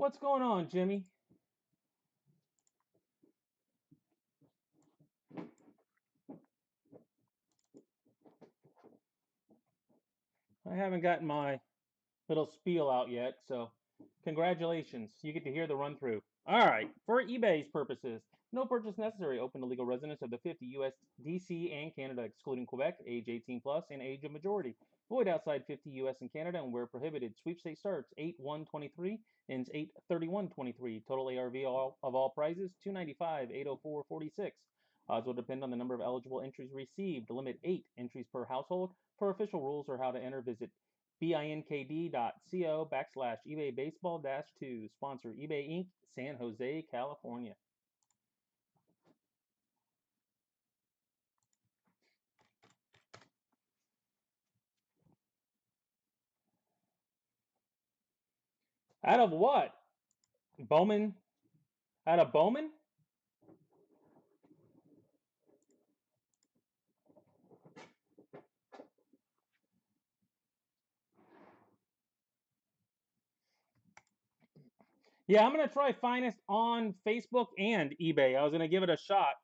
What's going on, Jimmy? I haven't gotten my little spiel out yet, so congratulations. You get to hear the run through. All right, for eBay's purposes, no purchase necessary. Open to legal residents of the 50 U.S., D.C., and Canada, excluding Quebec, age 18 plus, and age of majority. Void outside 50 U.S. and Canada, and where prohibited. Sweepstakes starts 8/1/23, ends 8/31/23. Total ARV of all prizes 295, 804.46. Odds will depend on the number of eligible entries received. Limit 8 entries per household. For official rules or how to enter, visit binkd.co/eBay baseball 2. Sponsor eBay Inc., San Jose, California. Out of what? Bowman? Out of Bowman? Yeah, I'm going to try Finest on Facebook and eBay. I was going to give it a shot.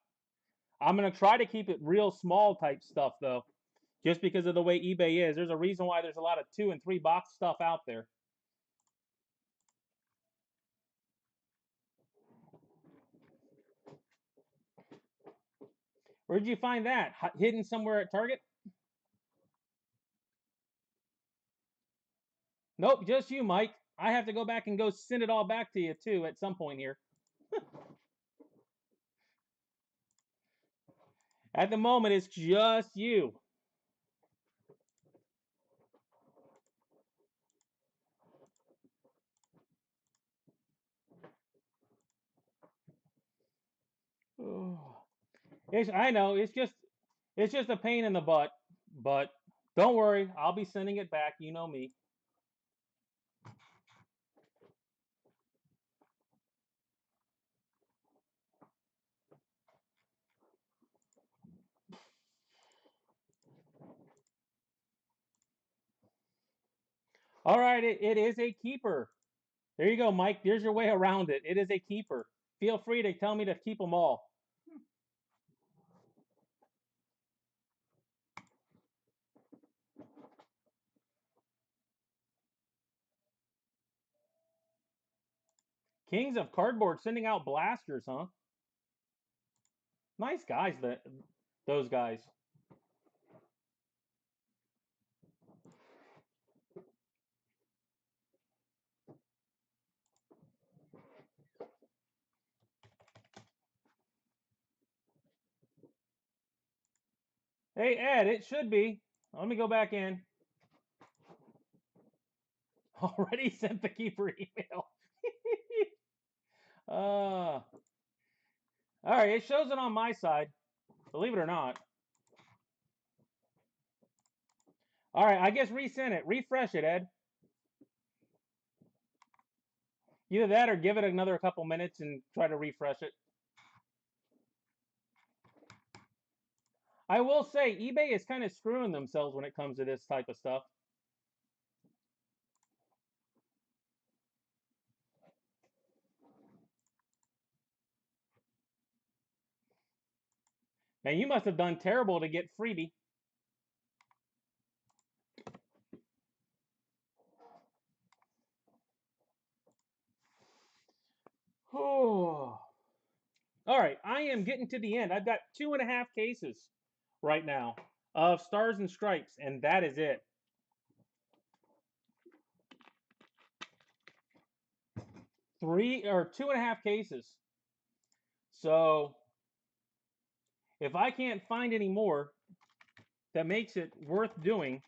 I'm going to try to keep it real small type stuff, though, just because of the way eBay is. There's a reason why there's a lot of 2 and 3 box stuff out there. Where'd you find that? Hidden somewhere at Target? Nope, just you, Mike. I have to go back and go send it all back to you, too, at some point here. At the moment, it's just you. I know it's just a pain in the butt, but don't worry, I'll be sending it back. You know me. All right, it is a keeper. There you go, Mike. There's your way around it. It is a keeper. Feel free to tell me to keep them all. Kings of Cardboard sending out blasters, huh? Nice guys, those guys. Hey Ed, it should be. Let me go back in. Already sent the keeper email. All right, it shows it on my side. Believe it or not. All right, I guess resend it. Refresh it, Ed. Either that or give it another couple minutes and try to refresh it. I will say, eBay is kind of screwing themselves when it comes to this type of stuff. Now, you must have done terrible to get freebie. Oh. All right, I am getting to the end. I've got 2.5 cases right now of Stars and Stripes, and that is it. 2.5 cases. So if I can't find any more that makes it worth doing,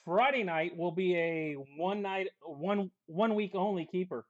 Friday night will be a one week only keeper.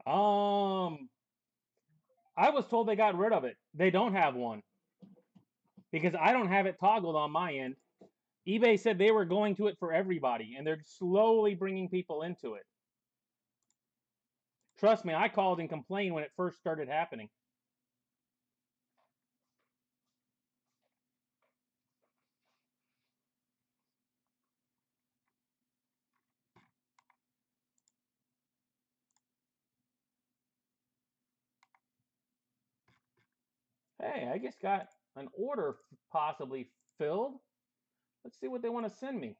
Um, I was told they got rid of it. They don't have one because I don't have it toggled on my end. eBay said they were going to it for everybody, and they're slowly bringing people into it. Trust me, I called and complained when it first started happening. Hey, I just got an order possibly filled. Let's see what they want to send me.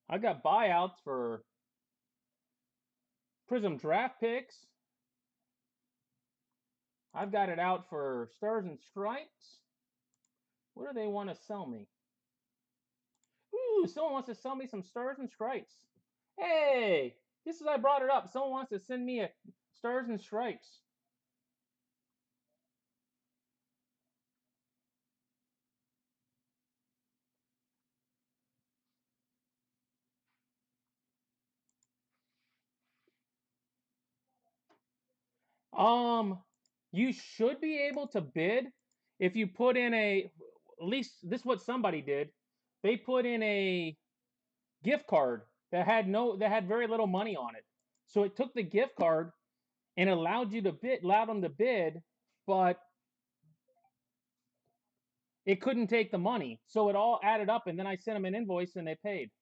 I got buyouts for Prism draft picks. I've got it out for Stars and Stripes. What do they want to sell me? Ooh, someone wants to sell me some Stars and Stripes. Hey, just as I brought it up, someone wants to send me a Stars and Stripes. You should be able to bid if you put in a, at least this is what somebody did. They put in a gift card that had very little money on it. So it took the gift card and allowed them to bid, but it couldn't take the money. So it all added up, and then I sent them an invoice and they paid.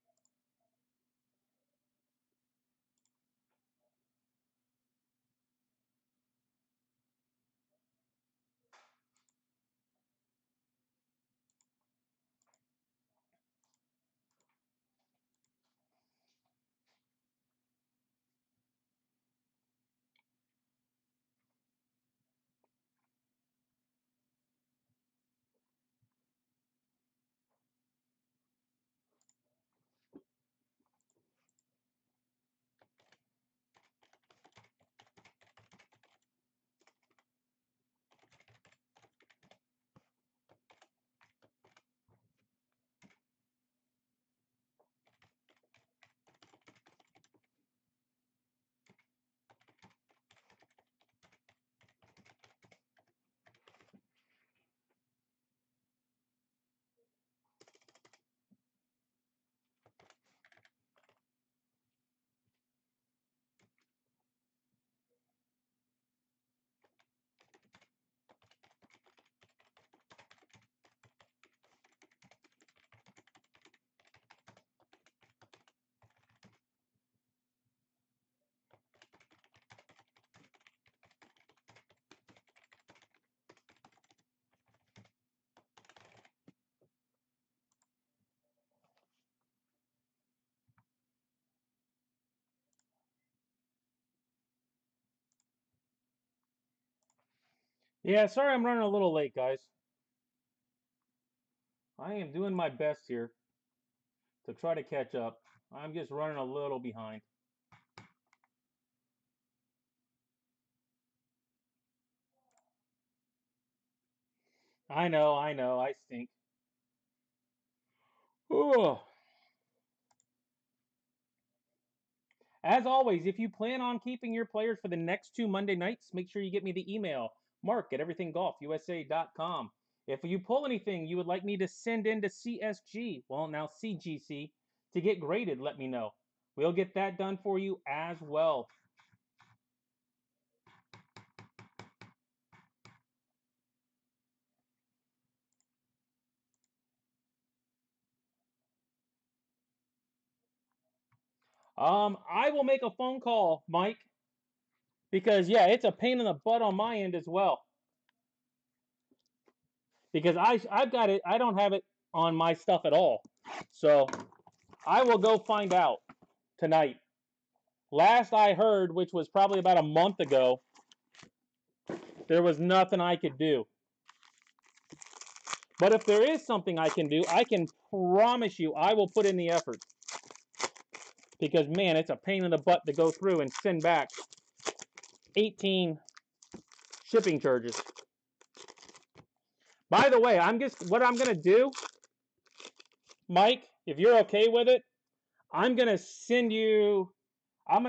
Yeah, sorry I'm running a little late, guys. I am doing my best here to try to catch up. I'm just running a little behind. I know, I stink. Ooh. As always, if you plan on keeping your players for the next 2 Monday nights, make sure you get me the email, mark@everythinggolfusa.com. If you pull anything you would like me to send into CSG, well, now CGC, to get graded, let me know. We'll get that done for you as well. I will make a phone call, Mike, because yeah, it's a pain in the butt on my end as well. Because I've got it, I don't have it on my stuff at all. So I will go find out tonight. Last I heard, which was probably about a month ago, there was nothing I could do. But if there is something I can do, I can promise you I will put in the effort. Because man, it's a pain in the butt to go through and send back 18 shipping charges. By the way, what I'm gonna do, Mike, if you're okay with it, I'm gonna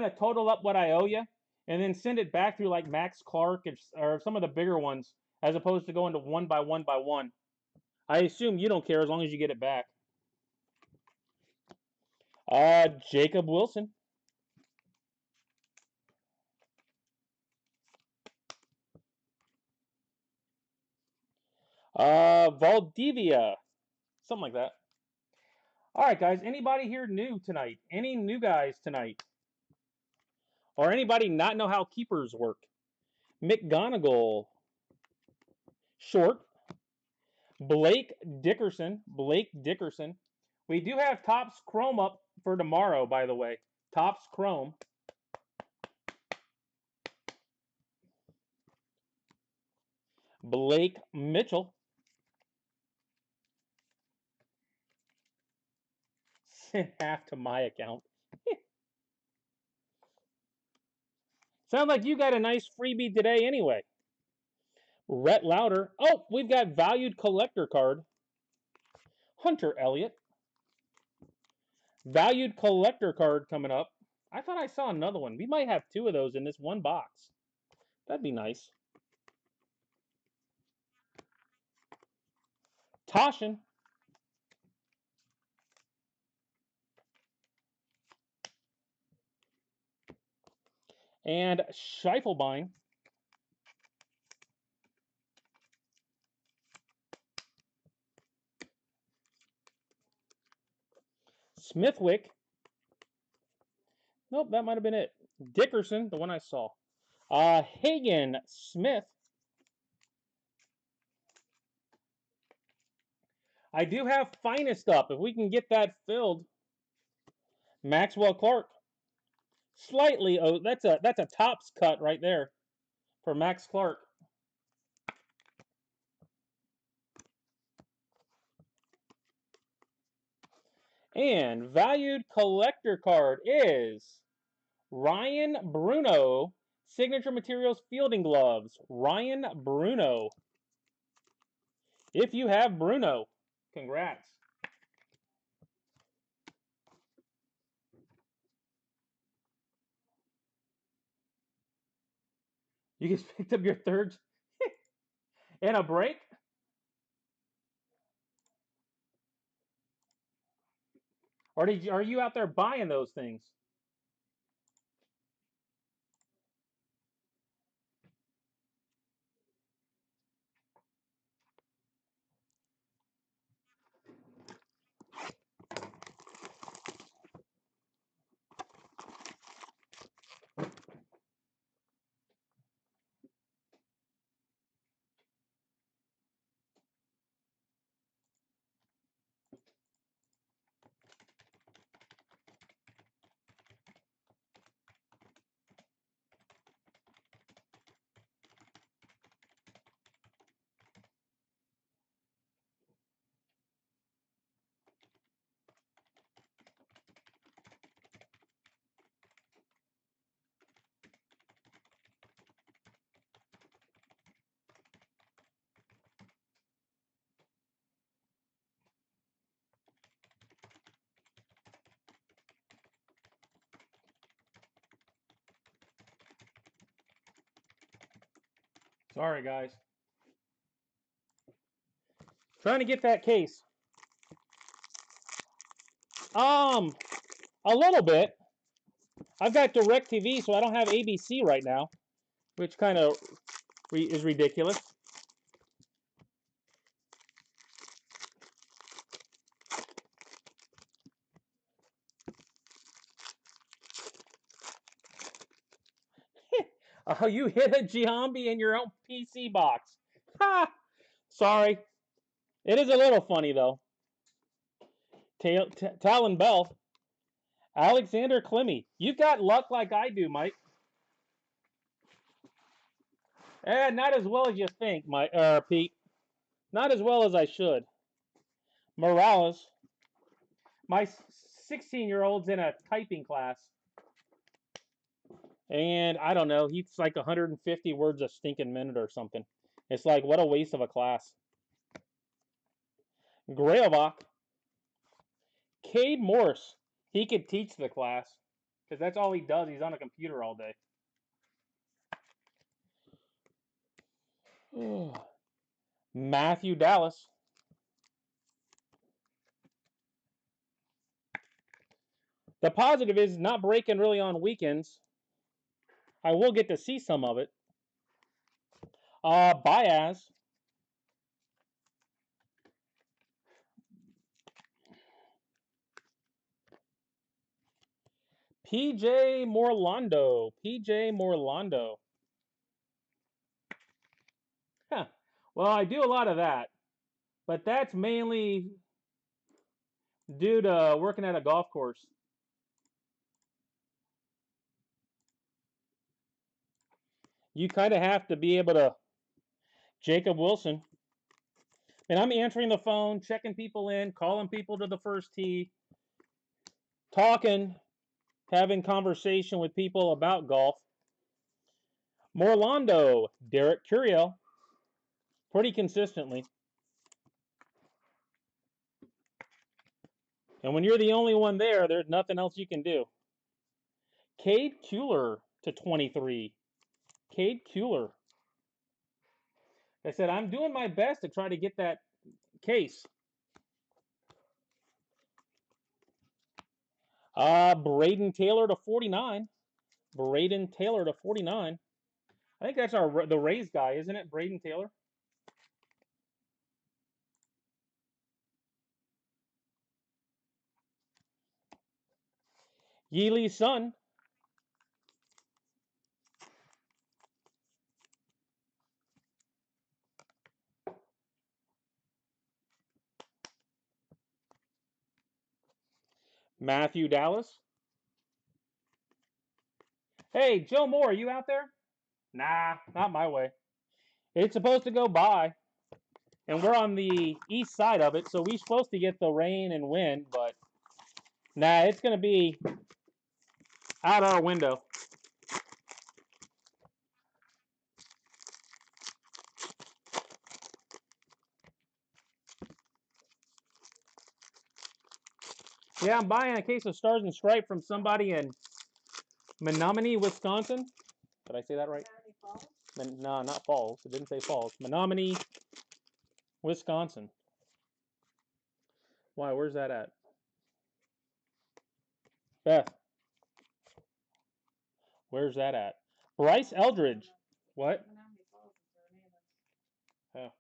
total up what I owe you, and then send it back through like Max Clark or some of the bigger ones, as opposed to going to one by one by one. I assume you don't care as long as you get it back. Jacob Wilson. Valdivia. Something like that. All right, guys. Anybody here new tonight? Any new guys tonight? Or anybody not know how keepers work? McGonigal. Short. Blake Dickerson. Blake Dickerson. We do have Topps Chrome up for tomorrow, by the way. Topps Chrome. Blake Mitchell. Send half to my account. Sounds like you got a nice freebie today anyway. Rhett Lauder. Oh, we've got valued collector card. Hunter Elliott. Valued collector card coming up. I thought I saw another one. We might have two of those in this one box. That'd be nice. Toshin. And Schiefelbein. Smithwick. Nope, that might have been it. Dickerson, the one I saw. Hagen Smith. I do have Finest up. If we can get that filled. Maxwell Clark. Slightly, oh, that's a Topps cut right there for Max Clark. And valued collector card is Ryan Bruno, Signature Materials Fielding Gloves. Ryan Bruno. If you have Bruno, congrats. You just picked up your third in a break? Or are you out there buying those things? Sorry, guys. Trying to get that case. A little bit. I've got DirecTV, so I don't have ABC right now, which kind of is ridiculous. Oh, you hit a Giambi in your own PC box. Ha! Sorry. It is a little funny, though. Talon Bell. Alexander Clemmy. You got luck like I do, Mike. Not as well as you think, Pete. Not as well as I should. Morales. My 16-year-old's in a typing class. And I don't know, he's like 150 words a stinking minute or something. It's like, what a waste of a class. Grailbach. Cade Morse. He could teach the class because that's all he does. He's on a computer all day. Matthew Dallas. The positive is not breaking really on weekends. I will get to see some of it. Baez. PJ Morlando. PJ Morlando. Huh. Well, I do a lot of that, but that's mainly due to working at a golf course. You kind of have to be able to. Jacob Wilson. And I'm answering the phone, checking people in, calling people to the first tee, talking, having conversation with people about golf. Morlando, Derek Curiel, pretty consistently. And when you're the only one there, there's nothing else you can do. Cade Kuehler to 23. Cade Kuehler. I said, I'm doing my best to try to get that case. Braden Taylor to 49. Braden Taylor to 49. I think that's the Rays guy, isn't it? Braden Taylor. Yeely's son. Matthew Dallas. Hey, Joe Moore, are you out there? Nah, not my way. It's supposed to go by, and we're on the east side of it, so we're supposed to get the rain and wind, but nah, it's going to be out our window. Yeah, I'm buying a case of Stars and Stripe from somebody in Menominee, Wisconsin. Did I say that right? No, not Falls. It didn't say Falls. Menominee, Wisconsin. Why? Where's that at? Beth. Where's that at? Bryce Eldridge. What? Oh.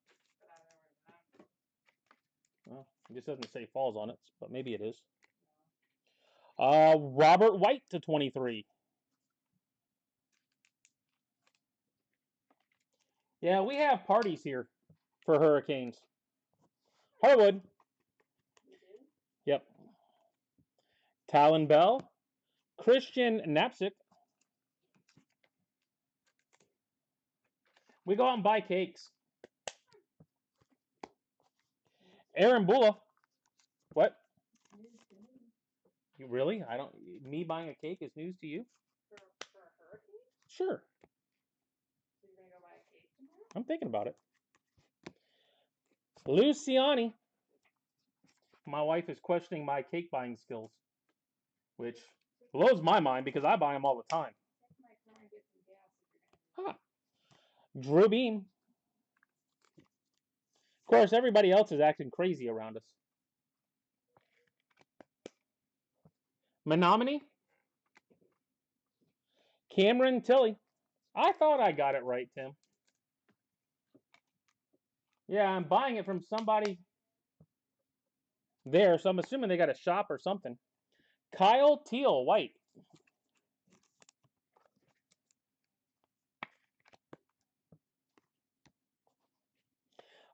Well, it just doesn't say Falls on it, but maybe it is. Robert White to 23. Yeah, we have parties here for Hurricanes. Harwood. Yep. Talon Bell. Christian Knapczyk. We go out and buy cakes. Aaron Bula. What? You really? I don't. Me buying a cake is news to you? For a hurricane? Sure. So you're gonna go buy a cake tomorrow? I'm thinking about it. Luciani. My wife is questioning my cake buying skills, which blows my mind because I buy them all the time. Huh. Drew Beam. Of course, everybody else is acting crazy around us. Menominee. Cameron Tilley. I thought I got it right, Tim. Yeah, I'm buying it from somebody there, so I'm assuming they got a shop or something. Kyle Teal White.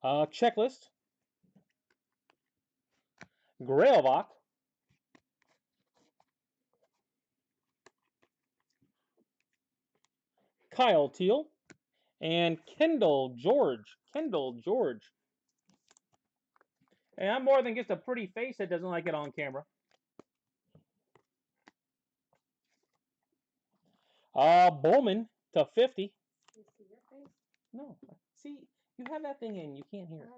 Checklist. Grailbach. Kyle Teal. And Kendall George. Kendall George. And I'm more than just a pretty face that doesn't like it on camera. Bowman to 50. You see your face? No. See, you have that thing in. You can't hear it.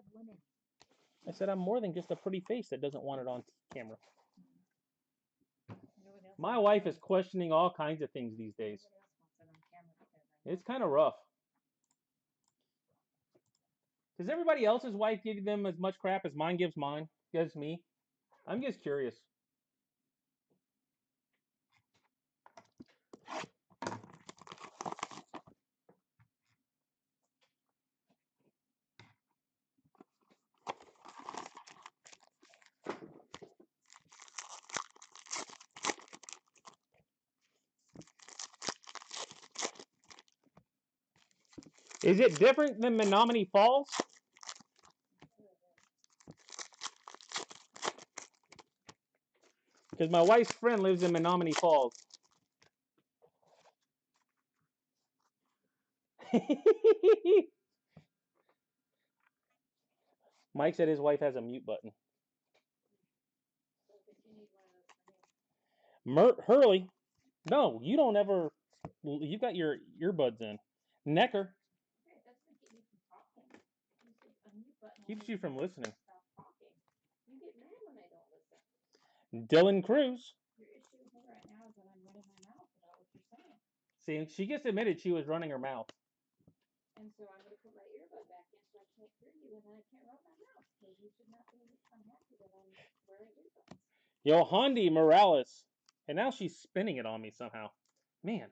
I said I'm more than just a pretty face that doesn't want it on camera. My wife is questioning all kinds of things these days. It's kind of rough. Does everybody else's wife give them as much crap as mine gives me? I'm just curious. Is it different than Menominee Falls? Because my wife's friend lives in Menominee Falls. Mike said his wife has a mute button. Mert Hurley. No, you don't ever. You got your earbuds in. Necker. Keeps you from listening. Dylan Cruz. See, she just admitted she was running her mouth. And so I'm going to put my earbud back in so I can't hear you, and then I can't run my mouth because you should not be unhappy that I'm wearing earbuds. Yohandi Morales. And now she's spinning it on me somehow. Man.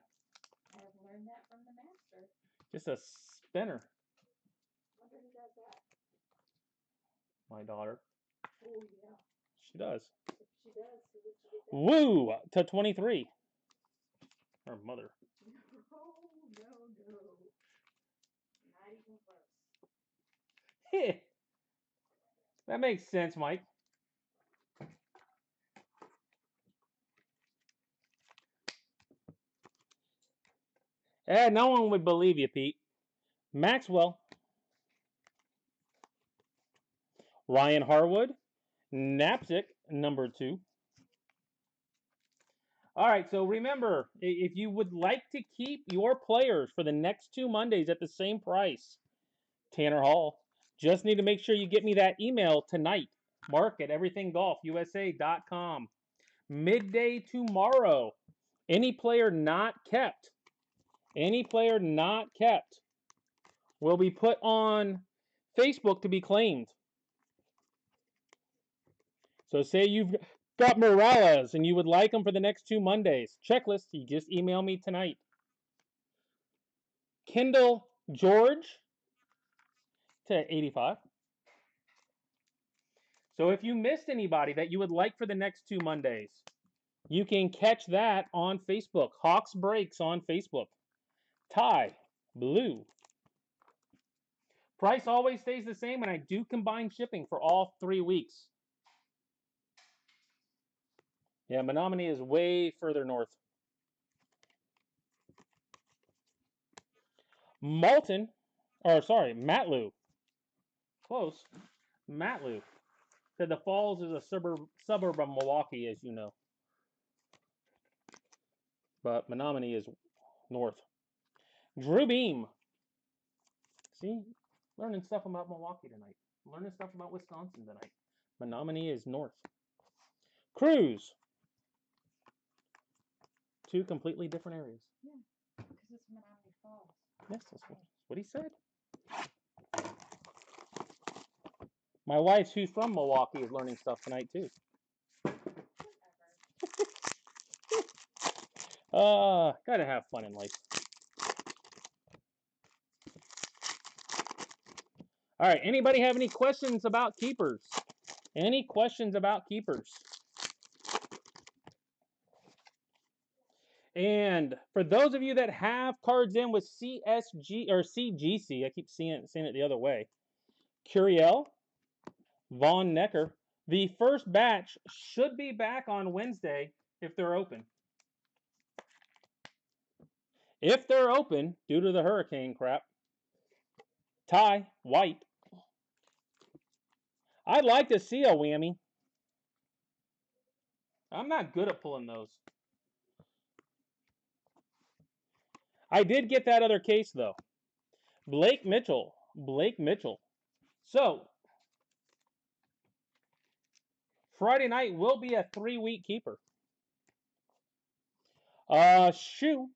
I've learned that from the master. Just a spinner. I wonder who does that. My daughter. Oh, yeah. She does. She does. Woo! To 23. Her mother. No, no, no. Not even close. That makes sense, Mike. No one would believe you, Pete. Maxwell. Ryan Harwood. Knapsack, number 2. All right, so remember, if you would like to keep your players for the next 2 Mondays at the same price, Tanner Hall, just need to make sure you get me that email tonight. Mark at everythinggolfusa.com. Midday tomorrow, any player not kept will be put on Facebook to be claimed. So say you've got Morales and you would like them for the next 2 Mondays. Checklist, you just email me tonight. Kendall George to 85. So if you missed anybody that you would like for the next 2 Mondays, you can catch that on Facebook. Hawks Breaks on Facebook. Ty, blue. Price always stays the same, and I do combine shipping for all 3 weeks. Yeah, Menominee is way further north. Matlu. Close. Matlu. Said the Falls is a suburb of Milwaukee, as you know. But Menominee is north. Drew Beam. See? Learning stuff about Milwaukee tonight. Learning stuff about Wisconsin tonight. Menominee is north. Cruz. 2 completely different areas. Yeah, because it's Menominee Falls. Yes, that's what he said. My wife, who's from Milwaukee, is learning stuff tonight, too. Gotta have fun in life. All right, anybody have any questions about keepers? Any questions about keepers? And for those of you that have cards in with CSG or CGC, I keep seeing it the other way. Curiel, Von Necker. The first batch should be back on Wednesday if they're open. If they're open, due to the hurricane crap. Ty, white. I'd like to see a whammy. I'm not good at pulling those. I did get that other case, though. Blake Mitchell. So, Friday night will be a 3-week keeper. Shoe.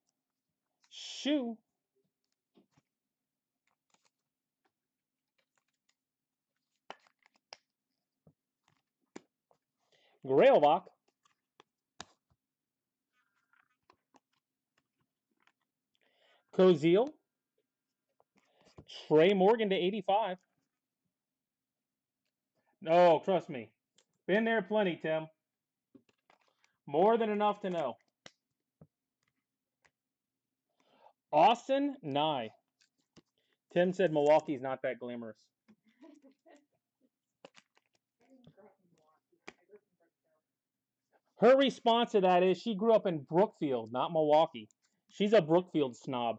Grailbach. Koziel. Trey Morgan to 85. No, trust me. Been there plenty, Tim. More than enough to know. Austin Nye. Tim said Milwaukee's not that glamorous. Her response to that is she grew up in Brookfield, not Milwaukee. She's a Brookfield snob.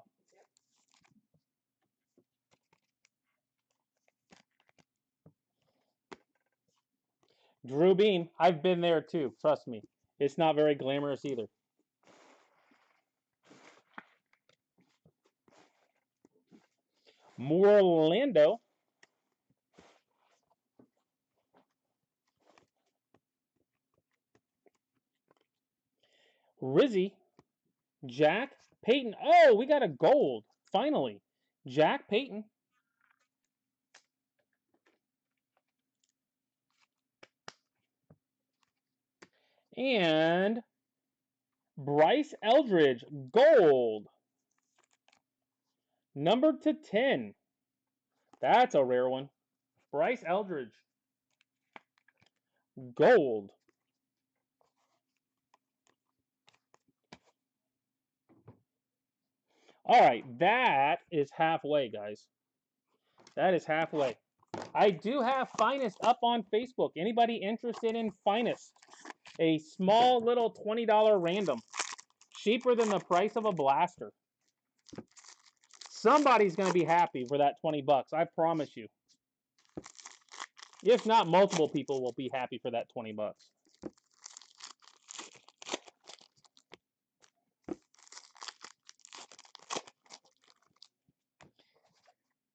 Drew Beam. I've been there too. Trust me. It's not very glamorous either. Orlando. Rizzy. Jack Payton. Oh, we got a gold. Finally. Jack Payton. And Bryce Eldridge. Gold. Number to 10. That's a rare one. Bryce Eldridge. Gold. All right, that is halfway, guys. That is halfway. I do have Finest up on Facebook. Anybody interested in Finest? A small little $20 random. Cheaper than the price of a blaster. Somebody's going to be happy for that 20 bucks. I promise you. If not, multiple people will be happy for that 20 bucks.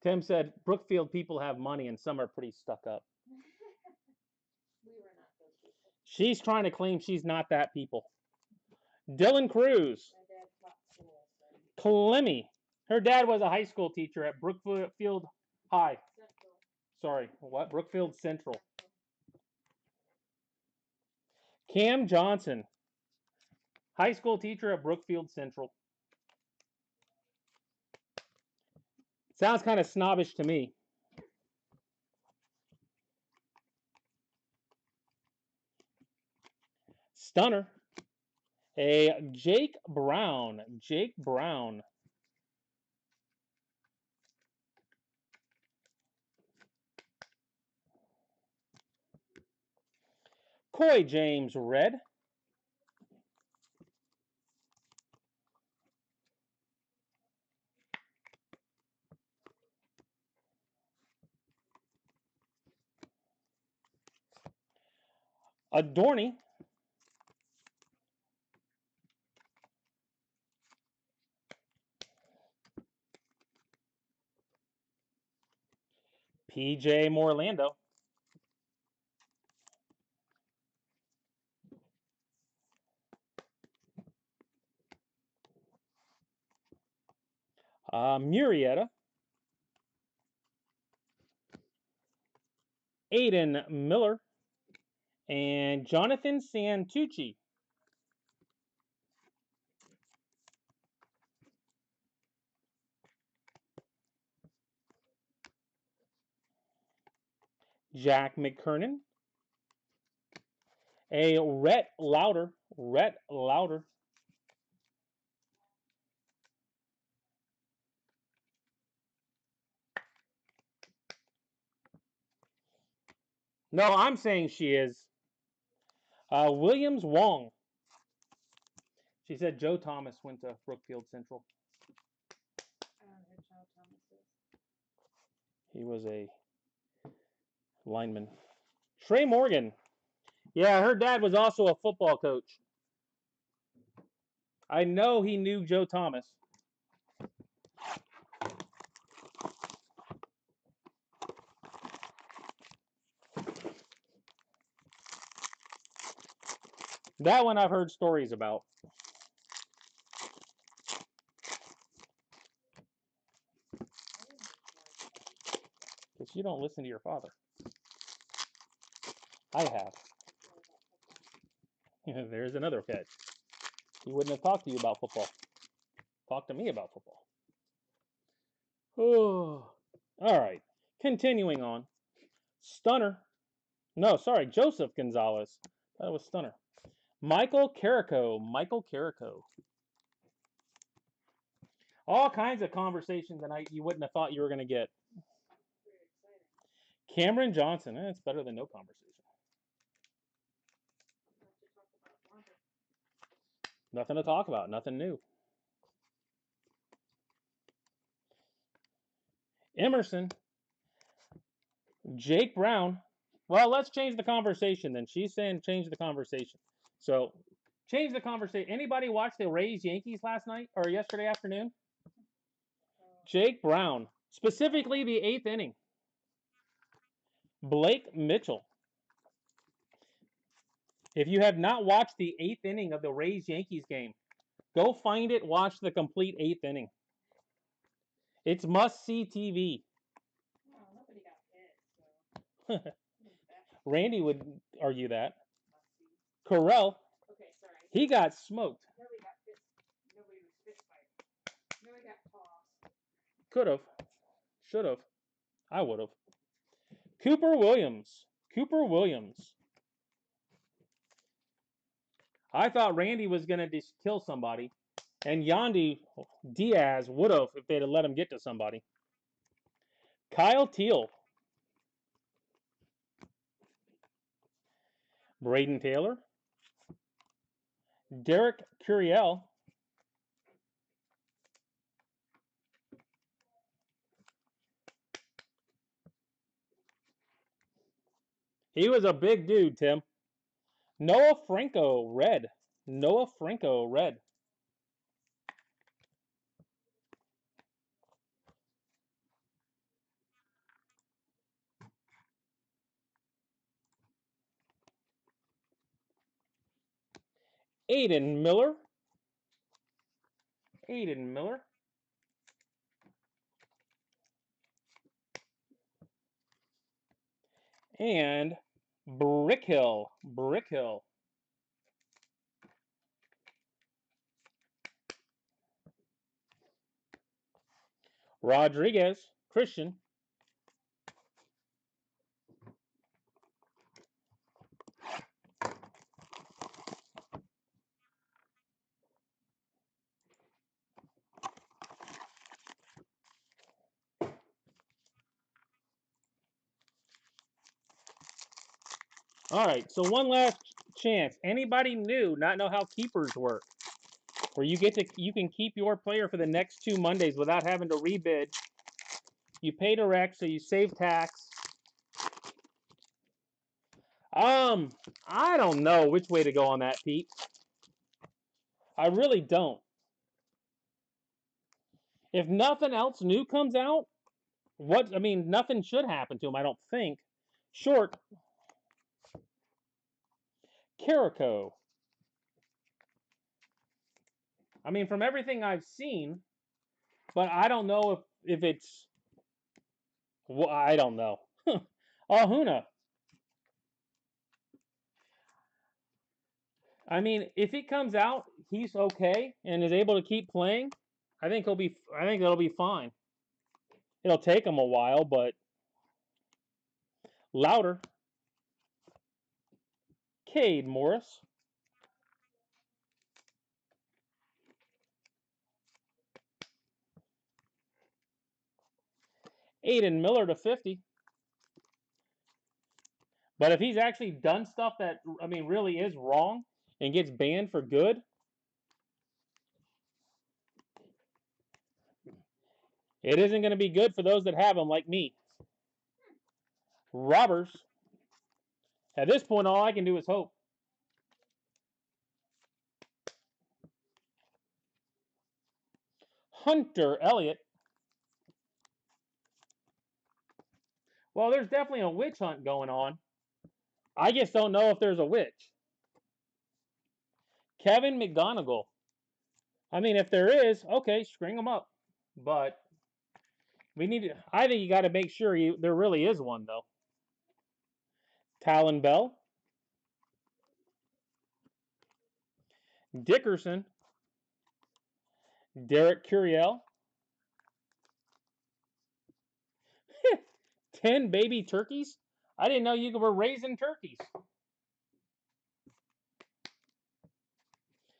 Tim said, Brookfield people have money and some are pretty stuck up. We were not those people. She's trying to claim she's not that people. Dylan Cruz. My dad taught school, so. Clemmy. Her dad was a high school teacher at Brookfield High. Central. Sorry, what? Brookfield Central. Cam Johnson. High school teacher at Brookfield Central. Sounds kind of snobbish to me. Stunner. A Jake Brown. Jake Brown. Coy James Red. Adorny. PJ Morlando. Murrieta. Aiden Miller. And Jonathan Santucci. Jack McKernan. A Rhett Lauder. Rhett Lauder. No, I'm saying she is. Williams Wong. She said Joe Thomas went to Brookfield Central. I don't know who Joe Thomas is. He was a lineman. Trey Morgan. Yeah, her dad was also a football coach. I know he knew Joe Thomas. That one I've heard stories about. Because you don't listen to your father. I have. There's another catch. He wouldn't have talked to you about football. Talk to me about football. Oh, all right. Continuing on. Stunner. No, sorry, Joseph Gonzalez. That was Stunner. Michael Carrico. Michael Carrico. All kinds of conversation tonight you wouldn't have thought you were going to get. Very exciting. Cameron Johnson. It's better than no conversation. Nothing Nothing to to talk about. talk about. Nothing new. Emerson. Jake Brown. Well, let's change the conversation then. She's saying change the conversation. So, change the conversation. Anybody watch the Rays Yankees last night or yesterday afternoon? Jake Brown. Specifically the 8th inning. Blake Mitchell. If you have not watched the 8th inning of the Rays Yankees game, go find it, watch the complete 8th inning. It's must-see TV. Well, nobody got hit, so. Randy would argue that. Must-see. Correll, Okay, sorry. he got smoked. Nobody got fist. Nobody was fist fighting. Nobody got tossed. Could have. Should have. I would have. Cooper Williams. Cooper Williams. I thought Randy was going to just kill somebody. And Yandy Diaz would have if they'd have let him get to somebody. Kyle Teal. Braden Taylor. Derek Curiel. He was a big dude, Tim. Noah Franco, red. Noah Franco, red. Aiden Miller. Aiden Miller. And Brickhill. Brickhill. Rodriguez. Christian. All right, so one last chance. Anybody new not know how keepers work? Where you can keep your player for the next 2 Mondays without having to rebid. You pay direct, so you save tax. I don't know which way to go on that, Pete. I really don't. If nothing else new comes out, nothing should happen to him, I don't think. Short. Carrico. I mean, from everything I've seen, but I don't know if it's. Well, I don't know. Ahuna. I mean, if he comes out, he's okay and is able to keep playing. I think it'll be fine. It'll take him a while, but Louder. Cade Morris. Aiden Miller /50. But if he's actually done stuff that, really is wrong and gets banned for good, it isn't going to be good for those that have him like me. Robbers. At this point, all I can do is hope. Hunter Elliott. Well, there's definitely a witch hunt going on. I just don't know if there's a witch. Kevin McGonigal. If there is, okay, string them up. But I think you got to make sure there really is one, though. Talon Bell. Dickerson. Derek Curiel. 10 baby turkeys? I didn't know you were raising turkeys.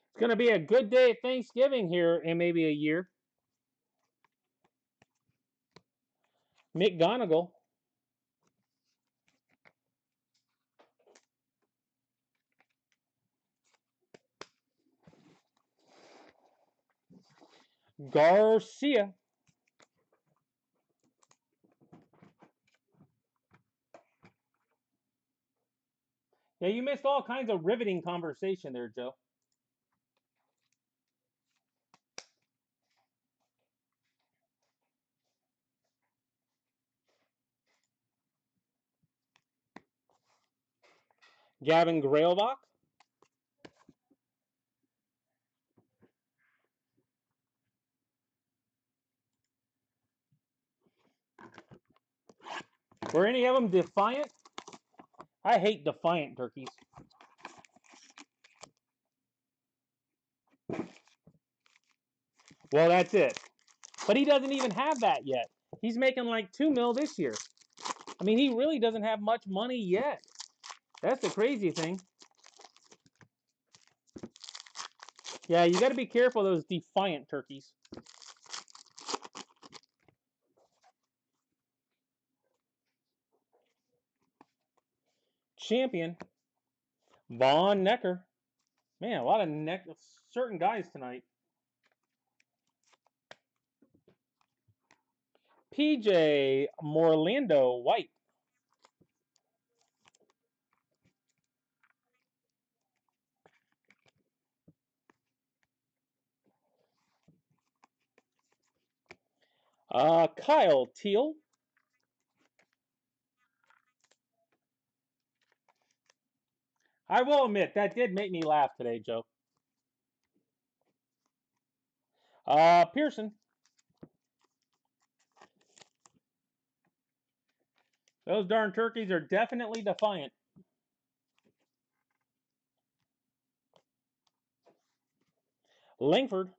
It's going to be a good day at Thanksgiving here in maybe a year. McGonigal. Garcia. Yeah, you missed all kinds of riveting conversation there, Joe. Gavin Grailbach. Were any of them defiant? I hate defiant turkeys. Well, that's it. But he doesn't even have that yet. He's making like $2 million this year. I mean, he really doesn't have much money yet. That's the crazy thing. Yeah, you got to be careful of those defiant turkeys. Champion. Von Necker. Man, a lot of certain guys tonight. PJ Morlando White. Kyle Teal. I will admit, that did make me laugh today, Joe. Pearson. Those darn turkeys are definitely defiant. Langford.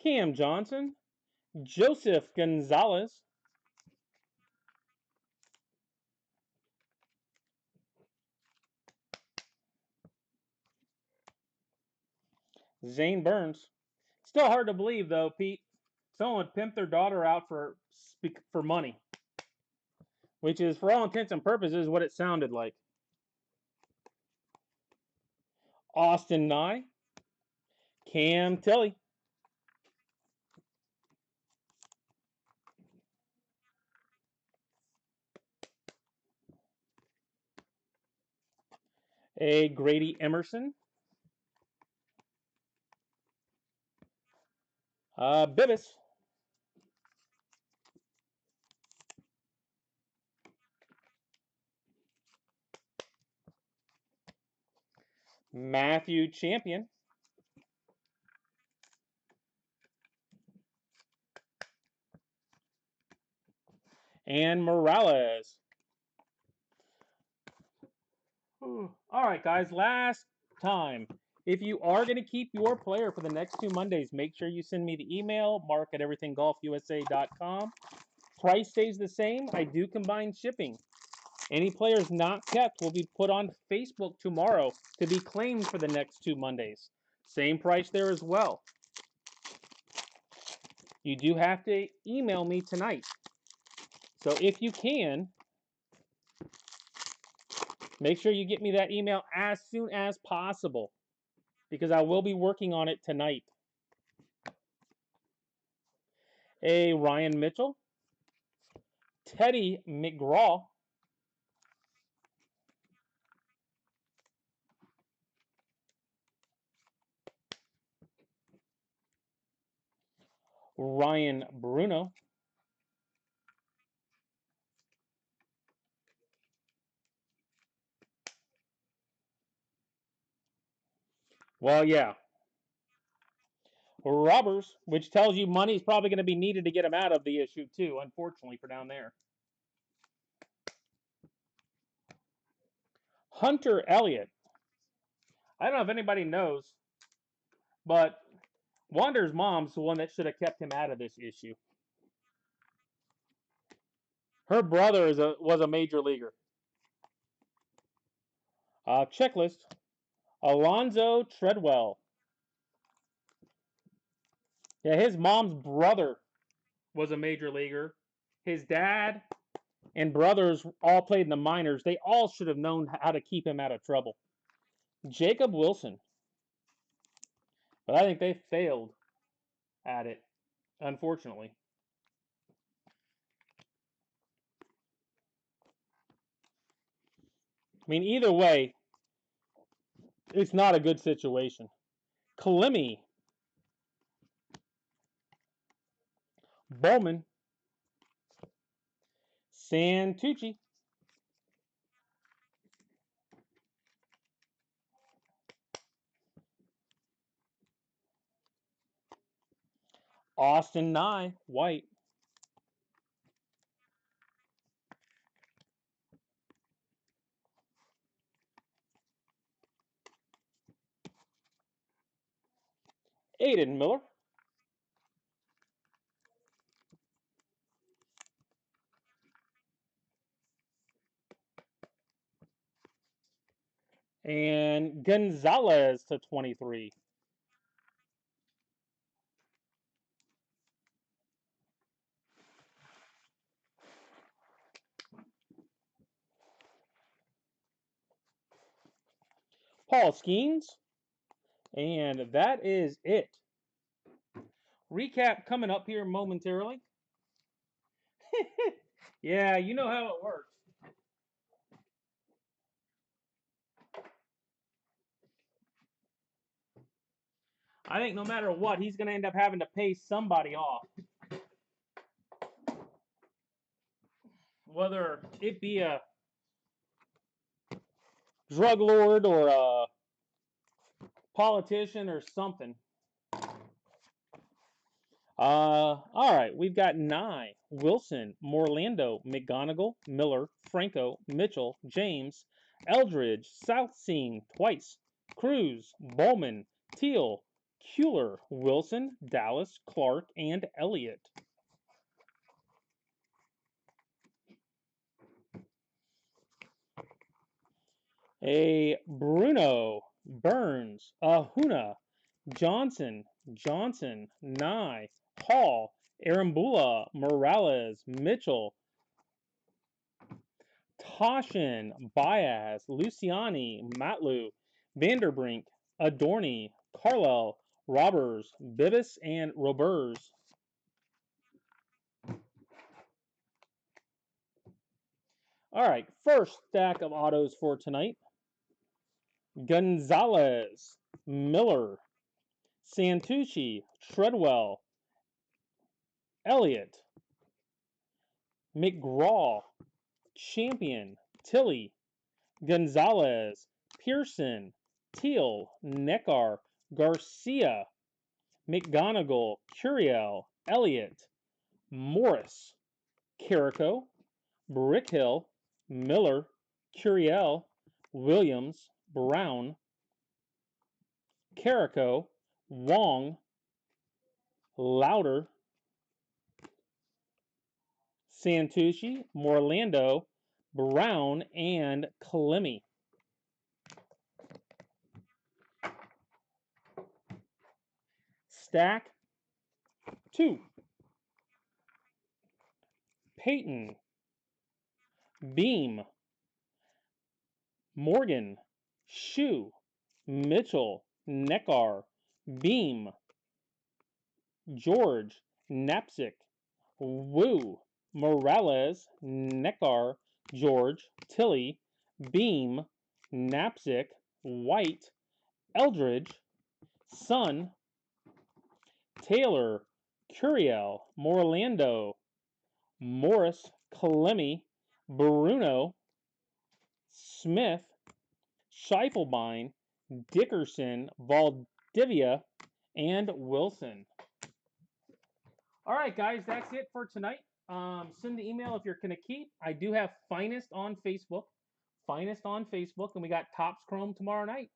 Cam Johnson. Joseph Gonzalez. Zane Burns. Still hard to believe, though, Pete. Someone would pimp their daughter out for money. Which is, for all intents and purposes, what it sounded like. Austin Nye. Cam Tilly. A Grady Emerson. Bibis. Matthew Champion. And Morales. All right, guys, last time. If you are going to keep your player for the next 2 Mondays, make sure you send me the email, mark@everythinggolfusa.com. Price stays the same. I do combine shipping. Any players not kept will be put on Facebook tomorrow to be claimed for the next 2 Mondays. Same price there as well. You do have to email me tonight. So if you can, make sure you get me that email as soon as possible, because I will be working on it tonight. A Ryan Mitchell. Teddy McGraw. Ryan Bruno. Well, yeah. Robbers, which tells you money is probably going to be needed to get him out of the issue too, unfortunately, for down there. Hunter Elliott. I don't know if anybody knows, but Wander's mom's the one that should have kept him out of this issue. Her brother was a major leaguer. Checklist. Alonzo Treadwell. Yeah, his mom's brother was a major leaguer. His dad and brothers all played in the minors. They all should have known how to keep him out of trouble. Jacob Wilson. But I think they failed at it, unfortunately. I mean, either way, it's not a good situation. Kalimi. Bowman. Santucci. Austin Nye. White. Aiden Miller. And Gonzalez to 23. Paul Skeens. And that is it. Recap coming up here momentarily. Yeah, you know how it works. I think no matter what, he's going to end up having to pay somebody off. Whether it be a drug lord or a politician or something. All right, we've got Nye, Wilson, Morlando, McGonigal, Miller, Franco, Mitchell, James, Eldridge, Southseen twice, Cruz, Bowman, Teal, Kueller, Wilson, Dallas, Clark, and Elliott. A Bruno, Burns, Ahuna, Johnson, Nye, Hall, Arambula, Morales, Mitchell, Toshin, Baez, Luciani, Matlu, Vanderbrink, Adorni, Carlel, Robbers, Bibis, and Robers. All right, first stack of autos for tonight. Gonzalez, Miller, Santucci, Treadwell, Elliott, McGraw, Champion, Tilley, Gonzalez, Pearson, Teal, Neckar, Garcia, McGonigal, Curiel, Elliott, Morris, Carrico, Brickhill, Miller, Curiel, Williams, Brown, Carrico, Wong, Louder, Santucci, Morlando, Brown, and Kalimi. Stack 2. Peyton, Beam, Morgan, Shu, Mitchell, Neckar, Beam, George, Knapsick, Wu, Morales, Neckar, George, Tilley, Beam, Knapsick, White, Eldridge, Sun, Taylor, Curiel, Morlando, Morris, Kalemi, Bruno, Smith, Scheifelebein, Dickerson, Valdivia, and Wilson. All right, guys, that's it for tonight. Send the email if you're going to keep. I do have Finest on Facebook. And we got Topps Chrome tomorrow night.